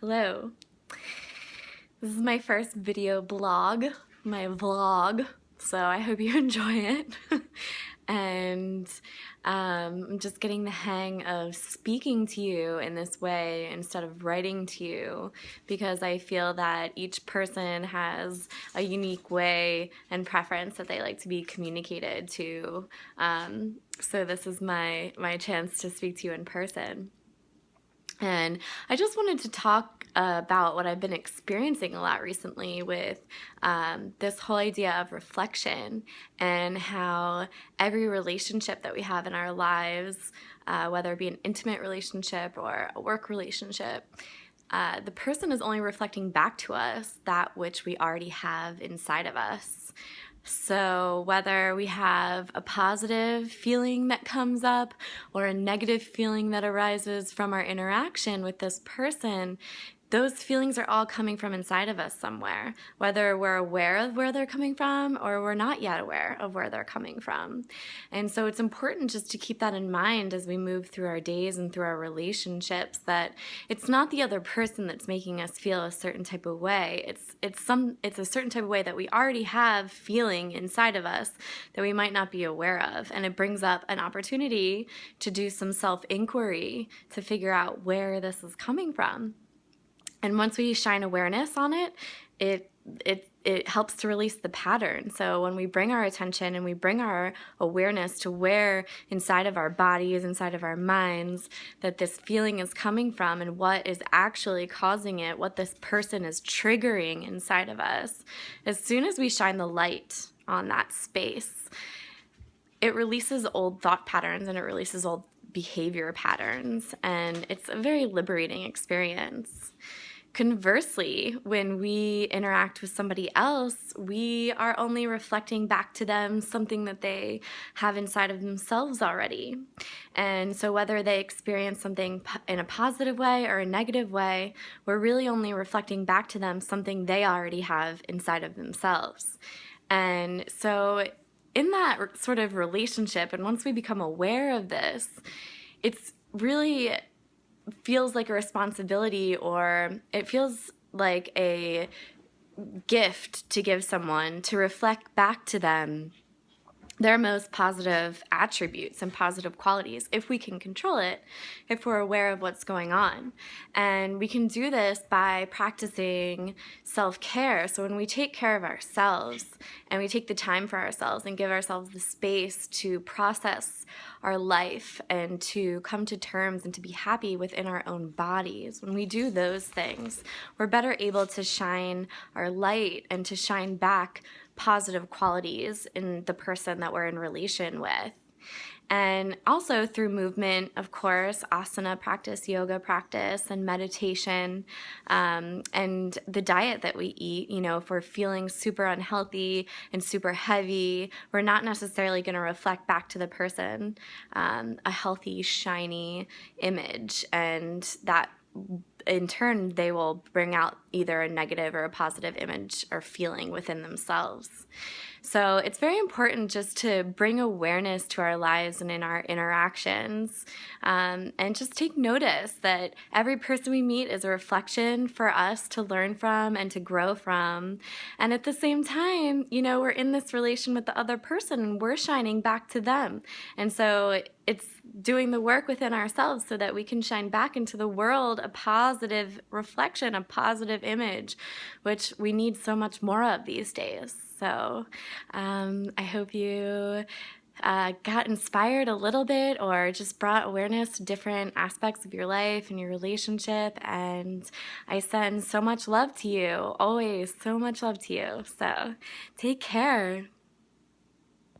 Hello. This is my first video blog, my vlog, so I hope you enjoy it. And I'm just getting the hang of speaking to you in this way instead of writing to you, because I feel that each person has a unique way and preference that they like to be communicated to. So this is my chance to speak to you in person. And I just wanted to talk about what I've been experiencing a lot recently with this whole idea of reflection, and how every relationship that we have in our lives, whether it be an intimate relationship or a work relationship, the person is only reflecting back to us that which we already have inside of us. So whether we have a positive feeling that comes up or a negative feeling that arises from our interaction with this person, those feelings are all coming from inside of us somewhere, whether we're aware of where they're coming from or we're not yet aware of where they're coming from. And so it's important just to keep that in mind as we move through our days and through our relationships, that it's not the other person that's making us feel a certain type of way. It's a certain type of way that we already have feeling inside of us that we might not be aware of. And it brings up an opportunity to do some self-inquiry to figure out where this is coming from. And once we shine awareness on it, it helps to release the pattern. So when we bring our attention and we bring our awareness to where inside of our bodies, inside of our minds, that this feeling is coming from and what is actually causing it, what this person is triggering inside of us, as soon as we shine the light on that space, it releases old thought patterns and it releases old behavior patterns, and it's a very liberating experience. Conversely, when we interact with somebody else, we are only reflecting back to them something that they have inside of themselves already. And so whether they experience something in a positive way or a negative way, we're really only reflecting back to them something they already have inside of themselves. And so in that sort of relationship, and once we become aware of this, it's really feels like a responsibility, or it feels like a gift to give someone, to reflect back to them their most positive attributes and positive qualities, if we can control it, if we're aware of what's going on. And we can do this by practicing self-care. So when we take care of ourselves and we take the time for ourselves and give ourselves the space to process our life and to come to terms and to be happy within our own bodies, when we do those things, we're better able to shine our light and to shine back positive qualities in the person that we're in relation with. And also through movement, of course, asana practice, yoga practice, and meditation, and the diet that we eat. You know, if we're feeling super unhealthy and super heavy, we're not necessarily going to reflect back to the person a healthy, shiny image, and that in turn, they will bring out either a negative or a positive image or feeling within themselves. So it's very important just to bring awareness to our lives and in our interactions, and just take notice that every person we meet is a reflection for us to learn from and to grow from. And at the same time, you know, we're in this relation with the other person and we're shining back to them. And so it's doing the work within ourselves so that we can shine back into the world a positive reflection, a positive image, which we need so much more of these days. So I hope you got inspired a little bit, or just brought awareness to different aspects of your life and your relationship. And I send so much love to you, always so much love to you. So take care.